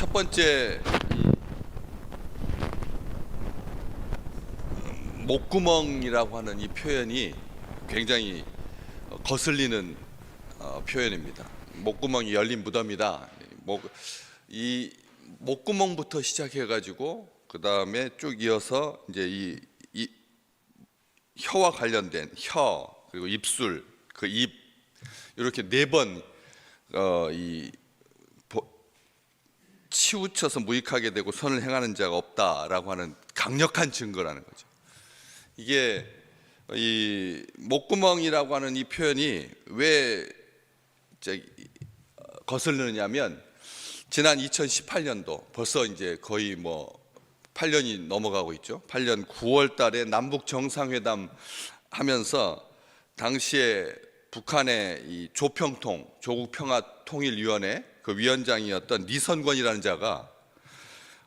첫 번째 목구멍이라고 하는 이 표현이 굉장히 거슬리는 표현입니다. 목구멍이 열린 무덤이다. 이 목구멍부터 시작해가지고 그 다음에 쭉 이어서 이제 이 혀와 관련된 혀 그리고 입술 그 입 이렇게 네 번 치우쳐서 무익하게 되고 선을 행하는 자가 없다라고 하는 강력한 증거라는 거죠. 이게 이 목구멍이라고 하는 이 표현이 왜 거슬리느냐면 지난 2018년도 벌써 이제 거의 8년이 넘어가고 있죠. 8년 9월 달에 남북 정상회담 하면서 당시에 북한의 이 조평통 조국평화통일위원회 그 위원장이었던 리선권이라는 자가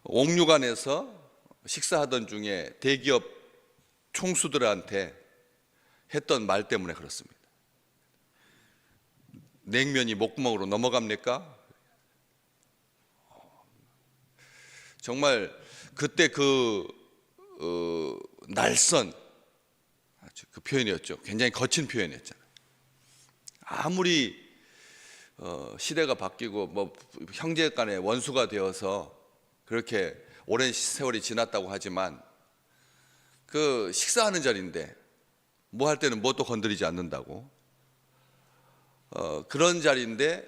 옥류관에서 식사하던 중에 대기업 총수들한테 했던 말 때문에 그렇습니다. 냉면이 목구멍으로 넘어갑니까? 정말 그때 날선 그 표현이었죠. 굉장히 거친 표현이었잖아요. 아무리 시대가 바뀌고 형제 간의 원수가 되어서 그렇게 오랜 세월이 지났다고 하지만 그 식사하는 자리인데 뭐 할 때는 뭣도 건드리지 않는다고 그런 자리인데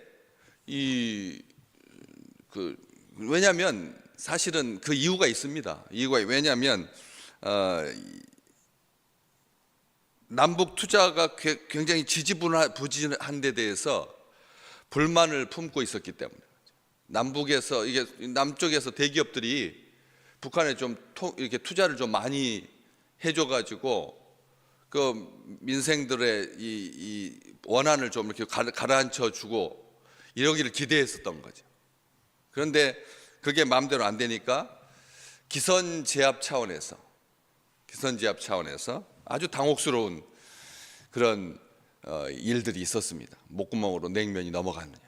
왜냐하면 사실은 그 이유가 있습니다. 이유가 왜냐하면 남북 투자가 굉장히 지지부진한 데 대해서 불만을 품고 있었기 때문에 남쪽에서 대기업들이 북한에 좀 이렇게 투자를 좀 많이 해줘가지고 그 민생들의 이 원한을 좀 이렇게 가라앉혀 주고 이러기를 기대했었던 거죠. 그런데 그게 마음대로 안 되니까 기선 제압 차원에서 아주 당혹스러운 그런 일들이 있었습니다. 목구멍으로 냉면이 넘어가느냐.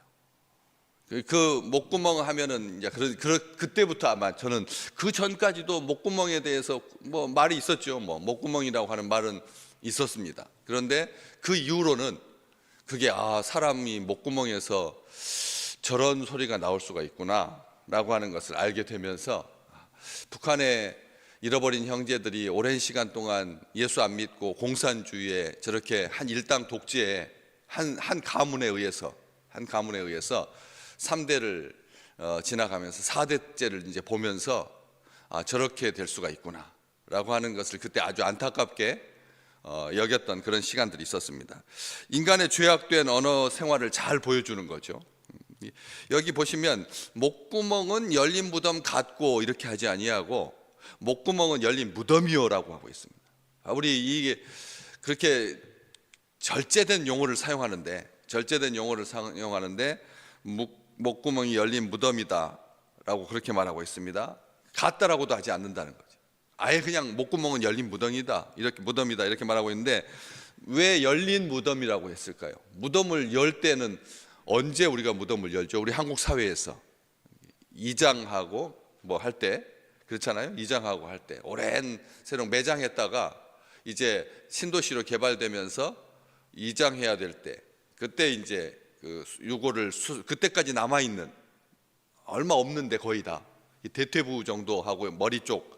그 목구멍 하면은 이제 그때부터 아마 저는 그 전까지도 목구멍에 대해서 말이 있었죠. 목구멍이라고 하는 말은 있었습니다. 그런데 그 이후로는 그게 사람이 목구멍에서 저런 소리가 나올 수가 있구나라고 하는 것을 알게 되면서 북한의 잃어버린 형제들이 오랜 시간 동안 예수 안 믿고 공산주의에 저렇게 한 일당 독재에 한 가문에 의해서 3대를 지나가면서 4대째를 이제 보면서 저렇게 될 수가 있구나라고 하는 것을 그때 아주 안타깝게 여겼던 그런 시간들이 있었습니다. 인간의 죄악된 언어 생활을 잘 보여주는 거죠. 여기 보시면 목구멍은 열린 무덤 같고 이렇게 하지 아니하고 목구멍은 열린 무덤이요라고 하고 있습니다. 우리 이게 그렇게 절제된 용어를 사용하는데 목구멍이 열린 무덤이다라고 그렇게 말하고 있습니다. 같다라고도 하지 않는다는 거죠. 아예 그냥 목구멍은 열린 무덤이다 이렇게 말하고 있는데 왜 열린 무덤이라고 했을까요? 무덤을 열 때는 언제 우리가 무덤을 열죠? 우리 한국 사회에서 이장하고 할 때 그렇잖아요. 이장하고 할 때 오랜 새로 매장했다가 이제 신도시로 개발되면서 이장해야 될 때 그때 이제 유골을 그때까지 남아 있는 얼마 없는데 거의 다 대퇴부 정도 하고 머리 쪽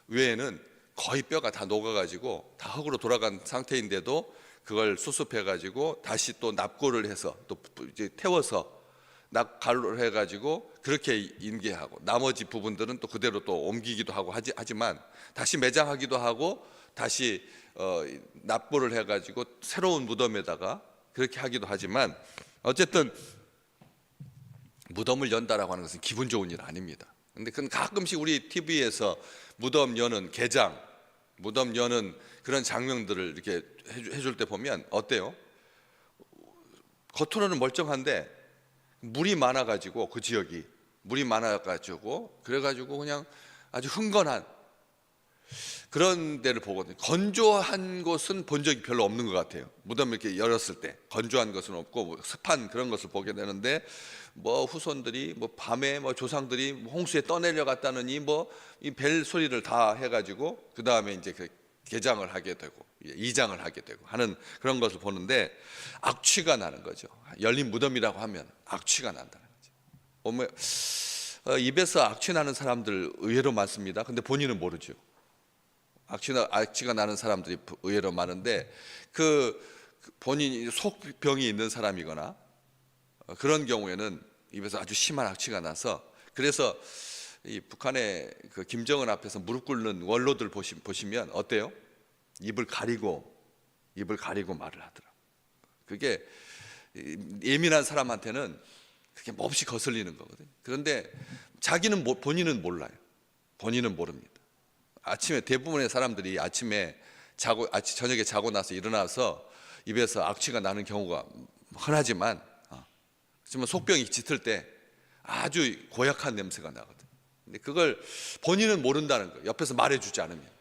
외에는 거의 뼈가 다 녹아가지고 다 흙으로 돌아간 상태인데도 그걸 수습해가지고 다시 또 납골을 해서 또 이제 태워서 납갈로 해가지고 그렇게 인계하고 나머지 부분들은 또 그대로 또 옮기기도 하고 하지만 다시 매장하기도 하고 다시 납골을 해가지고 새로운 무덤에다가 그렇게 하기도 하지만 어쨌든 무덤을 연다라고 하는 것은 기분 좋은 일 아닙니다. 근데 그건 가끔씩 우리 TV에서 무덤 여는 개장, 무덤 여는 그런 장면들을 이렇게 해줄 때 보면 어때요? 겉으로는 멀쩡한데 물이 많아가지고 그 지역이 물이 많아가지고 그래가지고 그냥 아주 흥건한 그런 데를 보거든요. 건조한 곳은 본 적이 별로 없는 것 같아요. 무덤 이렇게 열었을 때 건조한 것은 없고 뭐 습한 그런 것을 보게 되는데, 뭐 후손들이 뭐 밤에 뭐 조상들이 홍수에 떠내려갔다느니 뭐 이 벨 소리를 다 해가지고 그 다음에 이제 그 개장을 하게 되고 이장을 하게 되고 하는 그런 것을 보는데, 악취가 나는 거죠. 열린 무덤이라고 하면 악취가 난다는 거죠. 보면 입에서 악취 나는 사람들 의외로 많습니다. 근데 본인은 모르죠. 악취가 나는 사람들이 의외로 많은데, 그 본인이 속병이 있는 사람이거나 그런 경우에는 입에서 아주 심한 악취가 나서, 그래서 이 북한의 그 김정은 앞에서 무릎 꿇는 원로들 보시면 어때요? 입을 가리고 말을 하더라고요. 그게 예민한 사람한테는 그게 몹시 거슬리는 거거든요. 그런데 본인은 몰라요. 본인은 모릅니다. 아침에 대부분의 사람들이 저녁에 자고 나서 일어나서 입에서 악취가 나는 경우가 흔하지만, 하지만 속병이 짙을 때 아주 고약한 냄새가 나거든요. 근데 그걸 본인은 모른다는 거예요. 옆에서 말해주지 않으면.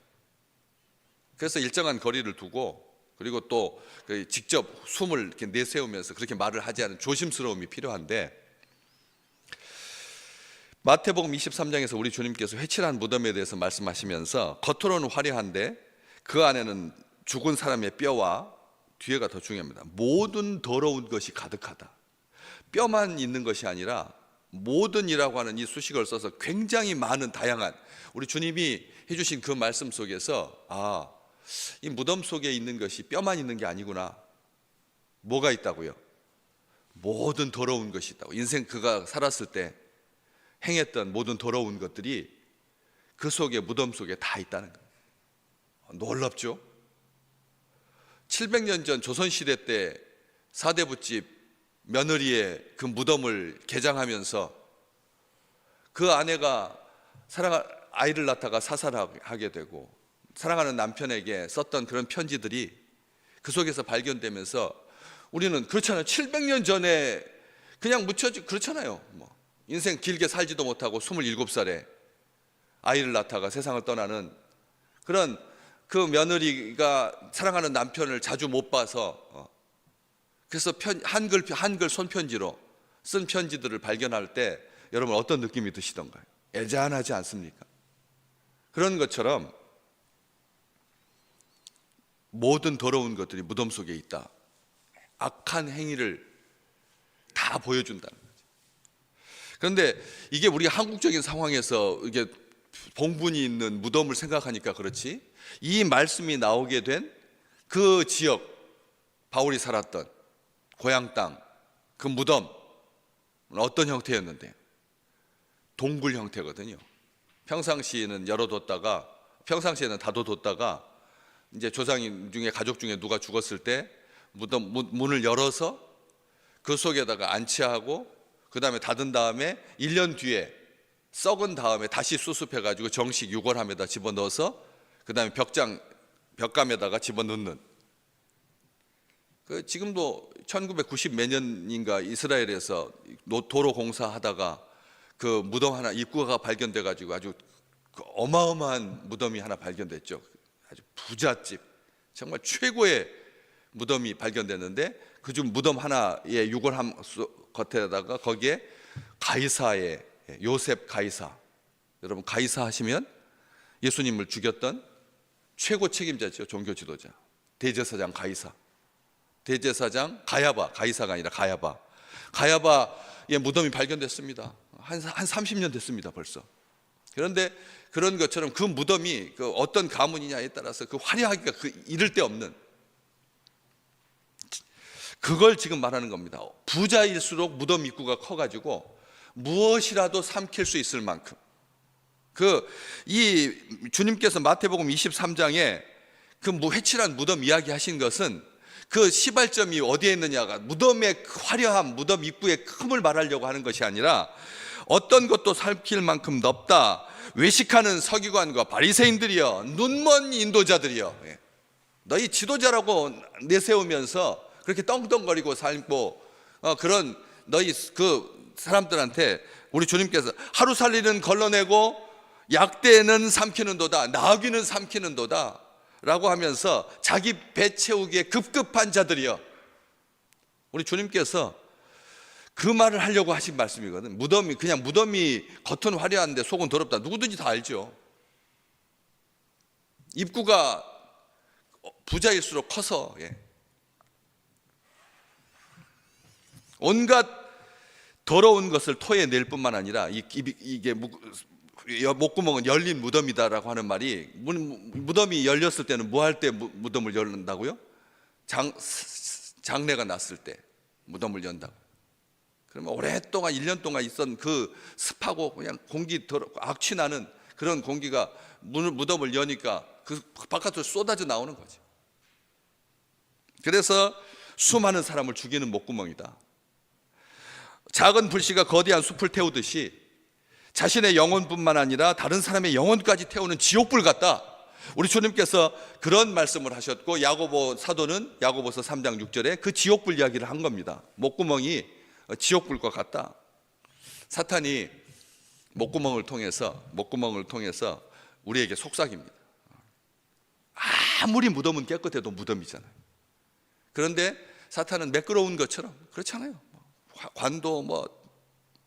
그래서 일정한 거리를 두고, 그리고 또 직접 숨을 이렇게 내세우면서 그렇게 말을 하지 않은 조심스러움이 필요한데, 마태복음 23장에서 우리 주님께서 회칠한 무덤에 대해서 말씀하시면서 겉으로는 화려한데 그 안에는 죽은 사람의 뼈와, 뒤에가 더 중요합니다, 모든 더러운 것이 가득하다. 뼈만 있는 것이 아니라 모든이라고 하는 이 수식어를 써서 굉장히 많은 다양한, 우리 주님이 해주신 그 말씀 속에서 이 무덤 속에 있는 것이 뼈만 있는 게 아니구나. 뭐가 있다고요? 모든 더러운 것이 있다고. 인생 그가 살았을 때 행했던 모든 더러운 것들이 그 속에, 무덤 속에 다 있다는 거예요. 놀랍죠? 700년 전 조선시대 때 사대부집 며느리의 그 무덤을 개장하면서 그 아내가 아이를 낳다가 사살하게 되고 사랑하는 남편에게 썼던 그런 편지들이 그 속에서 발견되면서, 우리는 그렇잖아요. 700년 전에 그냥 그렇잖아요. 인생 길게 살지도 못하고 27살에 아이를 낳다가 세상을 떠나는 그런 그 며느리가 사랑하는 남편을 자주 못 봐서, 그래서 한글 손편지로 쓴 편지들을 발견할 때 여러분 어떤 느낌이 드시던가요? 애잔하지 않습니까? 그런 것처럼 모든 더러운 것들이 무덤 속에 있다. 악한 행위를 다 보여준다는 거죠. 그런데 이게 우리 한국적인 상황에서 이게 봉분이 있는 무덤을 생각하니까 그렇지, 이 말씀이 나오게 된 그 지역, 바울이 살았던 고향 땅, 그 무덤은 어떤 형태였는데? 동굴 형태거든요. 평상시에는 닫아뒀다가 이제 조상 중에, 가족 중에 누가 죽었을 때 무덤 문을 열어서 그 속에다가 안치하고, 그 다음에 닫은 다음에 1년 뒤에 썩은 다음에 다시 수습해가지고 정식 유골함에다 집어넣어서 그 다음에 벽감에다가 집어넣는, 지금도 1990 몇 년인가 이스라엘에서 도로 공사하다가 그 무덤 하나, 입구가 발견돼가지고 아주 어마어마한 무덤이 하나 발견됐죠. 아주 부잣집, 정말 최고의 무덤이 발견됐는데, 그중 무덤 하나의 유골함 겉에다가 거기에 가이사의 요셉 가이사, 여러분 가이사 하시면 예수님을 죽였던 최고 책임자죠. 종교 지도자, 대제사장 가이사, 대제사장 가이사가 아니라 가야바의 무덤이 발견됐습니다. 한 30년 됐습니다 벌써. 그런데 그런 것처럼 그 무덤이 어떤 가문이냐에 따라서 그 화려하기가 이를 데 없는, 그걸 지금 말하는 겁니다. 부자일수록 무덤 입구가 커가지고 무엇이라도 삼킬 수 있을 만큼, 이 주님께서 마태복음 23장에 그 회칠한 무덤 이야기 하신 것은 그 시발점이 어디에 있느냐가 무덤의 화려함, 무덤 입구의 큼을 말하려고 하는 것이 아니라, 어떤 것도 삼킬 만큼 넓다. 외식하는 서기관과 바리새인들이여, 눈먼 인도자들이여, 너희 지도자라고 내세우면서 그렇게 떵떵거리고 살고 그런 너희 그 사람들한테 우리 주님께서 하루 살리는 걸러내고 약대는 삼키는도다, 나귀는 삼키는도다 라고 하면서 자기 배 채우기에 급급한 자들이여. 우리 주님께서 그 말을 하려고 하신 말씀이거든. 무덤이, 그냥 무덤이 겉은 화려한데 속은 더럽다, 누구든지 다 알죠. 입구가 부자일수록 커서 온갖 더러운 것을 토해 낼 뿐만 아니라 이게 목구멍은 열린 무덤이다라고 하는 말이, 무덤이 열렸을 때는 뭐 할 때 무덤을 열는다고요? 장례가 났을 때 무덤을 연다고. 그러면 오랫동안 1년 동안 있던 그 습하고 그냥 공기 악취 나는 그런 공기가 무덤을 여니까 그 바깥으로 쏟아져 나오는 거죠. 그래서 수많은 사람을 죽이는 목구멍이다. 작은 불씨가 거대한 숲을 태우듯이 자신의 영혼뿐만 아니라 다른 사람의 영혼까지 태우는 지옥불 같다. 우리 주님께서 그런 말씀을 하셨고, 야고보 사도는 야고보서 3장 6절에 그 지옥불 이야기를 한 겁니다. 목구멍이 지옥불과 같다. 사탄이 목구멍을 통해서 우리에게 속삭입니다. 아무리 무덤은 깨끗해도 무덤이잖아요. 그런데 사탄은 매끄러운 것처럼, 그렇잖아요. 관도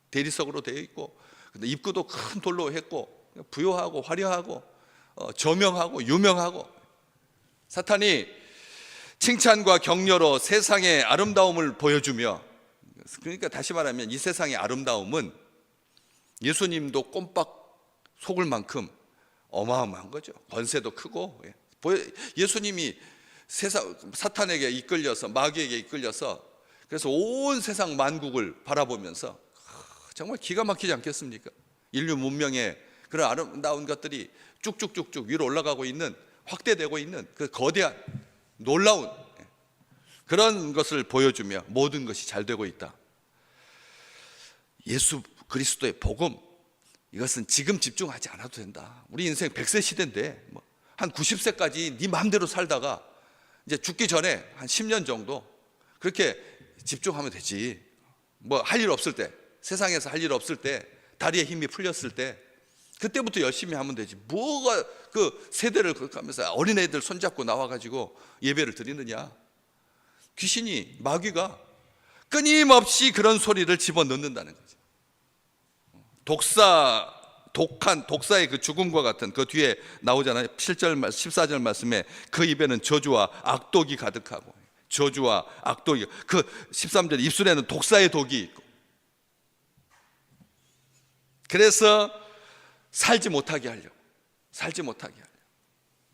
대리석으로 되어 있고, 근데 입구도 큰 돌로 했고, 부요하고 화려하고 저명하고 유명하고, 사탄이 칭찬과 격려로 세상의 아름다움을 보여주며, 그러니까 다시 말하면 이 세상의 아름다움은 예수님도 꼼박 속을 만큼 어마어마한 거죠. 권세도 크고, 예수님이 사탄에게 이끌려서, 마귀에게 이끌려서, 그래서 온 세상 만국을 바라보면서 정말 기가 막히지 않겠습니까? 인류 문명의 그런 아름다운 것들이 쭉쭉쭉쭉 위로 올라가고 있는, 확대되고 있는 그 거대한 놀라운 그런 것을 보여주며 모든 것이 잘 되고 있다. 예수 그리스도의 복음, 이것은 지금 집중하지 않아도 된다. 우리 인생 100세 시대인데 한 90세까지 네 마음대로 살다가 이제 죽기 전에 한 10년 정도 그렇게 집중하면 되지. 할 일 없을 때, 세상에서 할 일 없을 때, 다리에 힘이 풀렸을 때, 그때부터 열심히 하면 되지. 뭐가 그 세대를 그렇게 하면서 어린애들 손잡고 나와가지고 예배를 드리느냐. 귀신이, 마귀가 끊임없이 그런 소리를 집어넣는다는 거죠. 독사의 그 죽음과 같은, 그 뒤에 나오잖아요. 14절 말씀에 그 입에는 저주와 악독이 가득하고, 저주와 악독이, 그 13절 입술에는 독사의 독이 있고, 그래서 살지 못하게 하려고.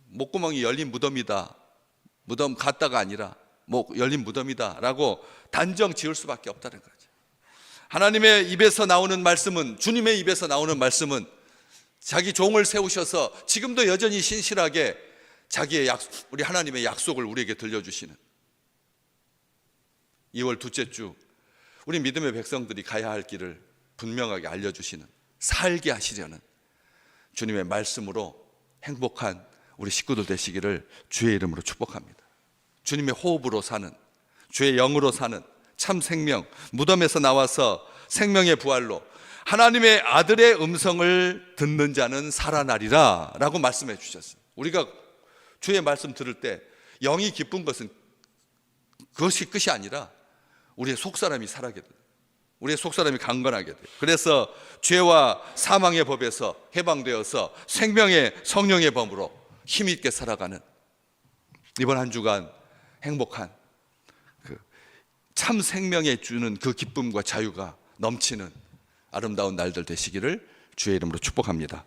목구멍이 열린 무덤이다, 무덤 같다가 아니라 열린 무덤이다 라고 단정 지을 수밖에 없다는 거죠. 하나님의 입에서 나오는 말씀은, 주님의 입에서 나오는 말씀은 자기 종을 세우셔서 지금도 여전히 신실하게 우리 하나님의 약속을 우리에게 들려주시는, 2월 둘째 주 우리 믿음의 백성들이 가야 할 길을 분명하게 알려주시는, 살게 하시려는 주님의 말씀으로 행복한 우리 식구들 되시기를 주의 이름으로 축복합니다. 주님의 호흡으로 사는, 주의 영으로 사는 참 생명, 무덤에서 나와서 생명의 부활로 하나님의 아들의 음성을 듣는 자는 살아나리라 라고 말씀해 주셨어요. 우리가 주의 말씀 들을 때 영이 기쁜 것은 그것이 끝이 아니라 우리의 속사람이 살아게 돼요. 우리의 속사람이 강건하게 돼요. 그래서 죄와 사망의 법에서 해방되어서 생명의 성령의 법으로 힘있게 살아가는, 이번 한 주간 행복한 참 생명에 주는 그 기쁨과 자유가 넘치는 아름다운 날들 되시기를 주의 이름으로 축복합니다.